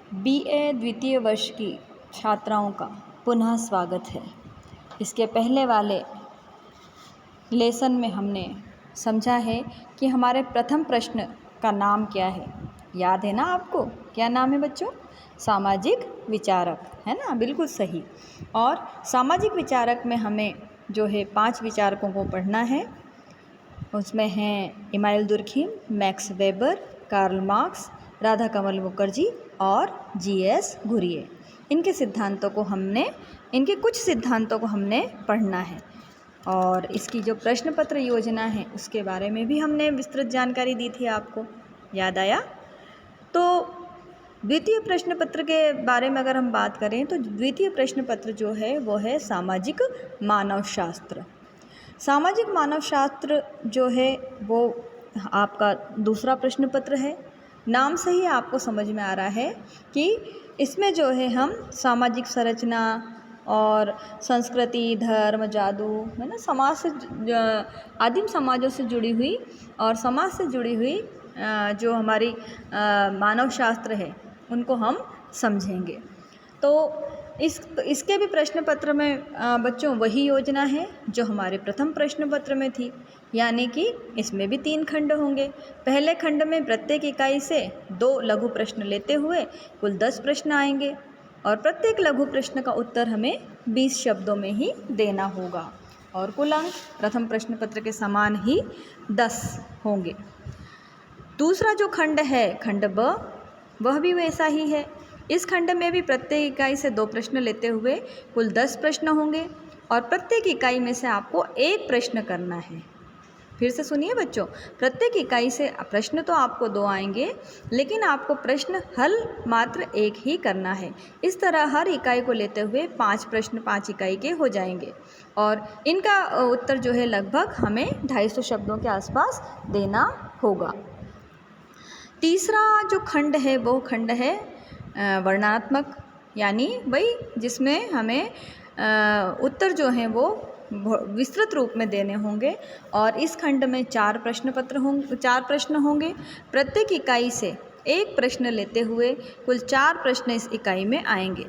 BA द्वितीय वर्ष की छात्राओं का पुनः स्वागत है। इसके पहले वाले लेसन में हमने समझा है कि हमारे प्रथम प्रश्न का नाम क्या है। याद है ना आपको? क्या नाम है बच्चों? सामाजिक विचारक, है ना? बिल्कुल सही। और सामाजिक विचारक में हमें जो है 5 विचारकों को पढ़ना है। उसमें हैं Emmanuel Durkheim, Max Weber, Karl Marx, Radha Kamal Mukherjee और जीएस घुरिये। इनके कुछ सिद्धांतों को हमने पढ़ना है। और इसकी जो प्रश्न पत्र योजना है उसके बारे में भी हमने विस्तृत जानकारी दी थी आपको, याद आया? तो द्वितीय प्रश्न पत्र के बारे में अगर हम बात करें तो द्वितीय प्रश्न पत्र जो है वो है सामाजिक मानव शास्त्र। सामाजिक मानव शास्त्र जो है वो आपका दूसरा प्रश्न पत्र है। नाम से ही आपको समझ में आ रहा है कि इसमें जो है हम सामाजिक संरचना और संस्कृति, धर्म, जादू, है ना, समाज से आदिम समाजों से जुड़ी हुई और समाज से जुड़ी हुई जो हमारी मानव शास्त्र है उनको हम समझेंगे। तो इसके भी प्रश्न पत्र में बच्चों वही योजना है जो हमारे प्रथम प्रश्न पत्र में थी, यानी कि इसमें भी 3 खंड होंगे। पहले खंड में प्रत्येक इकाई से 2 लघु प्रश्न लेते हुए कुल 10 प्रश्न आएंगे और प्रत्येक लघु प्रश्न का उत्तर हमें 20 शब्दों में ही देना होगा और कुल अंक प्रथम प्रश्न पत्र के समान ही 10 होंगे। दूसरा जो खंड है खंड ब, वह भी वैसा ही है। इस खंड में भी प्रत्येक इकाई से 2 प्रश्न लेते हुए कुल 10 प्रश्न होंगे और प्रत्येक इकाई में से आपको 1 प्रश्न करना है। फिर से सुनिए बच्चों, प्रत्येक इकाई से प्रश्न तो आपको 2 आएंगे, लेकिन आपको प्रश्न हल मात्र 1 ही करना है। इस तरह हर इकाई को लेते हुए 5 प्रश्न 5 इकाई के हो जाएंगे और इनका उत्तर जो है लगभग हमें 250 शब्दों के आसपास देना होगा। तीसरा जो खंड है वो खंड है वर्णनात्मक, यानी वही जिसमें हमें उत्तर जो हैं वो विस्तृत रूप में देने होंगे और इस खंड में 4 प्रश्न होंगे। प्रत्येक इकाई से 1 प्रश्न लेते हुए कुल 4 प्रश्न इस इकाई में आएंगे।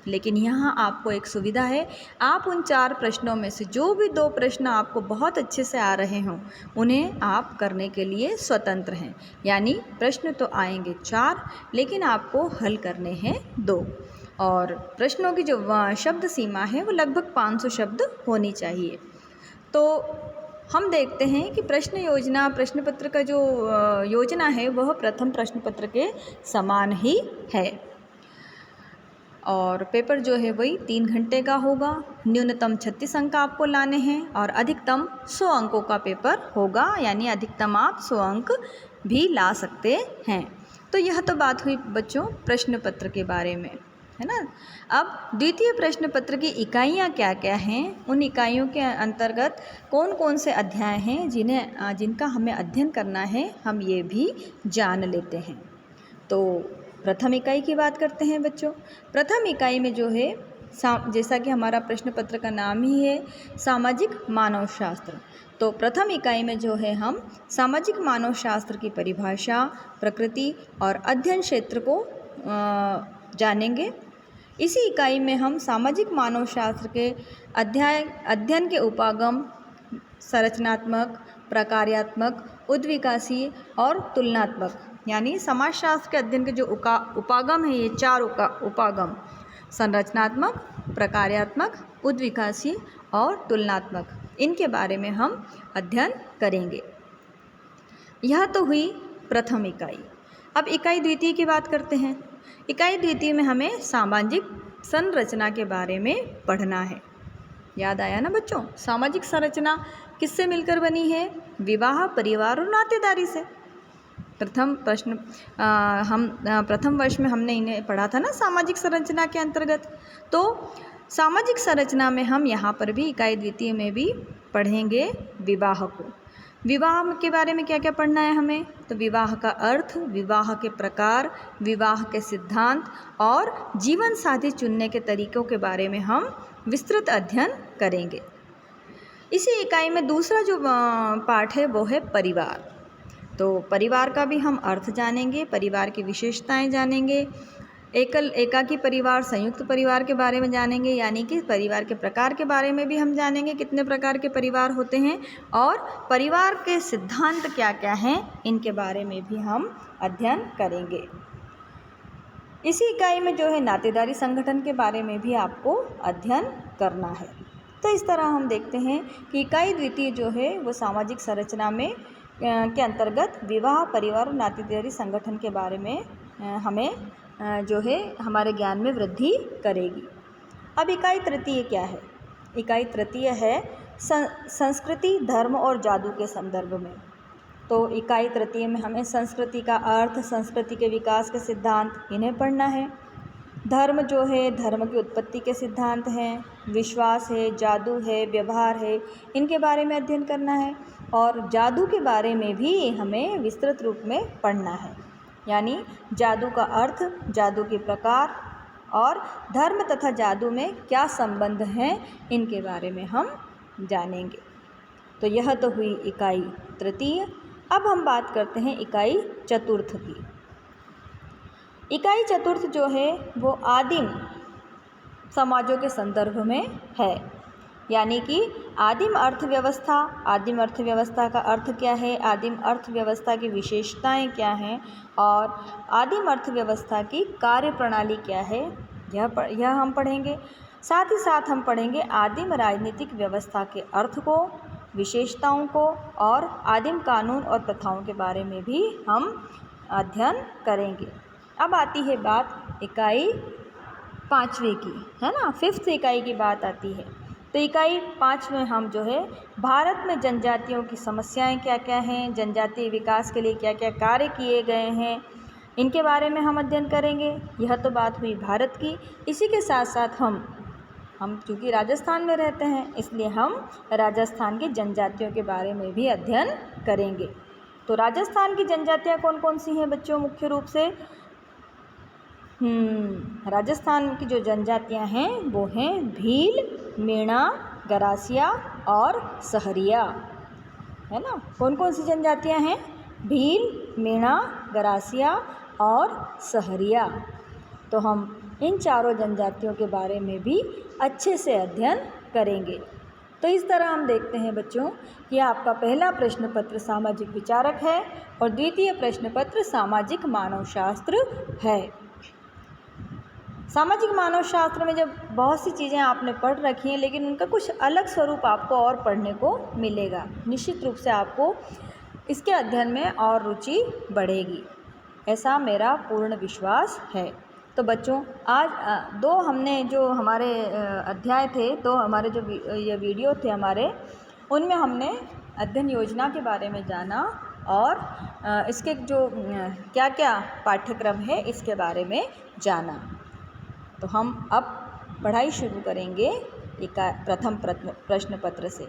लेकिन यहाँ आपको एक सुविधा है, आप उन 4 प्रश्नों में से जो भी 2 प्रश्न आपको बहुत अच्छे से आ रहे हों उन्हें आप करने के लिए स्वतंत्र हैं, यानी प्रश्न तो आएंगे 4 लेकिन आपको हल करने हैं 2 और प्रश्नों की जो शब्द सीमा है वो लगभग 500 शब्द होनी चाहिए। तो हम देखते हैं कि प्रश्न पत्र का जो योजना है वह प्रथम प्रश्न पत्र के समान ही है और पेपर जो है वही 3 घंटे का होगा। न्यूनतम 36 अंक आपको लाने हैं और अधिकतम 100 अंकों का पेपर होगा, यानी अधिकतम आप 100 अंक भी ला सकते हैं। तो यह तो बात हुई बच्चों प्रश्न पत्र के बारे में, है ना। अब द्वितीय प्रश्न पत्र की इकाइयाँ क्या क्या हैं, उन इकाइयों के अंतर्गत कौन कौन से अध्याय हैं जिनका हमें अध्ययन करना है, हम ये भी जान लेते हैं। तो प्रथम इकाई की बात करते हैं बच्चों। प्रथम इकाई में जो है जैसा कि हमारा प्रश्न पत्र का नाम ही है सामाजिक मानव शास्त्र, तो प्रथम इकाई में जो है हम सामाजिक मानव शास्त्र की परिभाषा, प्रकृति और अध्ययन क्षेत्र को जानेंगे। इसी इकाई में हम सामाजिक मानव शास्त्र के अध्ययन के उपागम, संरचनात्मक, प्रकार्यात्मक, उद्विकासीय और तुलनात्मक, यानी समाजशास्त्र के अध्ययन के जो उपागम है, ये 4 उपागम संरचनात्मक, प्रकार्यात्मक, उद्विकासीय और तुलनात्मक, इनके बारे में हम अध्ययन करेंगे। यह तो हुई प्रथम इकाई। अब इकाई द्वितीय की बात करते हैं। इकाई द्वितीय में हमें सामाजिक संरचना के बारे में पढ़ना है। याद आया ना बच्चों? सामाजिक संरचना किससे मिलकर बनी है? विवाह, परिवार और नातेदारी से। प्रथम वर्ष में हमने इन्हें पढ़ा था ना सामाजिक संरचना के अंतर्गत। तो सामाजिक संरचना में हम यहाँ पर भी इकाई द्वितीय में भी पढ़ेंगे विवाह को। विवाह के बारे में क्या क्या पढ़ना है हमें? तो विवाह का अर्थ, विवाह के प्रकार, विवाह के सिद्धांत और जीवन साथी चुनने के तरीकों के बारे में हम विस्तृत अध्ययन करेंगे। इसी इकाई में दूसरा जो पाठ है वो है परिवार। तो परिवार का भी हम अर्थ जानेंगे, परिवार की विशेषताएं जानेंगे, एकाकी परिवार, संयुक्त परिवार के बारे में जानेंगे, यानी कि परिवार के प्रकार के बारे में भी हम जानेंगे, कितने प्रकार के परिवार होते हैं और परिवार के सिद्धांत क्या क्या हैं, इनके बारे में भी हम अध्ययन करेंगे। इसी इकाई में जो है नातेदारी संगठन के बारे में भी आपको अध्ययन करना है। तो इस तरह हम देखते हैं कि इकाई द्वितीय जो है वो सामाजिक संरचना में के अंतर्गत विवाह, परिवार और नातेदारी संगठन के बारे में हमें जो है हमारे ज्ञान में वृद्धि करेगी। अब इकाई तृतीय क्या है? इकाई तृतीय है संस्कृति, धर्म और जादू के संदर्भ में। तो इकाई तृतीय में हमें संस्कृति का अर्थ, संस्कृति के विकास के सिद्धांत, इन्हें पढ़ना है। धर्म जो है, धर्म की उत्पत्ति के सिद्धांत हैं, विश्वास है, जादू है, व्यवहार है, इनके बारे में अध्ययन करना है। और जादू के बारे में भी हमें विस्तृत रूप में पढ़ना है, यानी जादू का अर्थ, जादू के प्रकार और धर्म तथा जादू में क्या संबंध हैं, इनके बारे में हम जानेंगे। तो यह तो हुई इकाई तृतीय। अब हम बात करते हैं इकाई चतुर्थ की। इकाई चतुर्थ जो है वो आदिम समाजों के संदर्भ में है, यानी कि आदिम अर्थव्यवस्था। आदिम अर्थव्यवस्था का अर्थ क्या है, आदिम अर्थव्यवस्था की विशेषताएं क्या हैं और आदिम अर्थव्यवस्था की कार्यप्रणाली क्या है, यह हम पढ़ेंगे। साथ ही साथ हम पढ़ेंगे आदिम राजनीतिक व्यवस्था के अर्थ को, विशेषताओं को और आदिम कानून और प्रथाओं के बारे में भी हम अध्ययन करेंगे। अब आती है बात इकाई पाँचवीं की, है ना, 5th इकाई की बात आती है। तो इकाई 5 में हम जो है भारत में जनजातियों की समस्याएं क्या क्या हैं, जनजातीय विकास के लिए क्या क्या कार्य किए गए हैं, इनके बारे में हम अध्ययन करेंगे। यह तो बात हुई भारत की। इसी के साथ साथ हम चूँकि राजस्थान में रहते हैं, इसलिए हम राजस्थान की जनजातियों के बारे में भी अध्ययन करेंगे। तो राजस्थान की जनजातियाँ कौन कौन सी हैं बच्चों? मुख्य रूप से राजस्थान की जो जनजातियाँ हैं वो हैं भील, मेणा, गरासिया और सहरिया, है ना। कौन कौन सी जनजातियाँ हैं? भील, मेणा, गरासिया और सहरिया। तो हम इन चारों जनजातियों के बारे में भी अच्छे से अध्ययन करेंगे। तो इस तरह हम देखते हैं बच्चों कि आपका पहला प्रश्न पत्र सामाजिक विचारक है और द्वितीय प्रश्न पत्र सामाजिक मानवशास्त्र है। सामाजिक मानवशास्त्र में जब बहुत सी चीज़ें आपने पढ़ रखी हैं, लेकिन उनका कुछ अलग स्वरूप आपको और पढ़ने को मिलेगा। निश्चित रूप से आपको इसके अध्ययन में और रुचि बढ़ेगी, ऐसा मेरा पूर्ण विश्वास है। तो बच्चों आज दो हमने जो हमारे अध्याय थे, तो हमारे जो ये वीडियो थे हमारे, उनमें हमने अध्ययन योजना के बारे में जाना और इसके जो क्या क्या पाठ्यक्रम है इसके बारे में जाना। तो हम अब पढ़ाई शुरू करेंगे प्रथम प्रश्न पत्र से,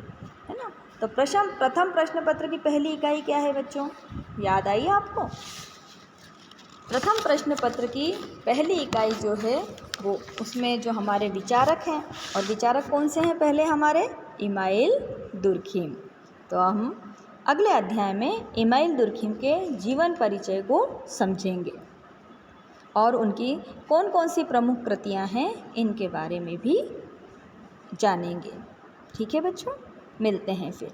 है ना। तो प्रथम प्रश्न पत्र की पहली इकाई क्या है बच्चों? याद आई आपको? प्रथम प्रश्न पत्र की पहली इकाई जो है वो, उसमें जो हमारे विचारक हैं, और विचारक कौन से हैं? पहले हमारे इमाइल दुर्खिम। तो हम अगले अध्याय में इमाइल दुर्खिम के जीवन परिचय को समझेंगे और उनकी कौन कौन सी प्रमुख कृतियां हैं इनके बारे में भी जानेंगे। ठीक है बच्चों, मिलते हैं फिर।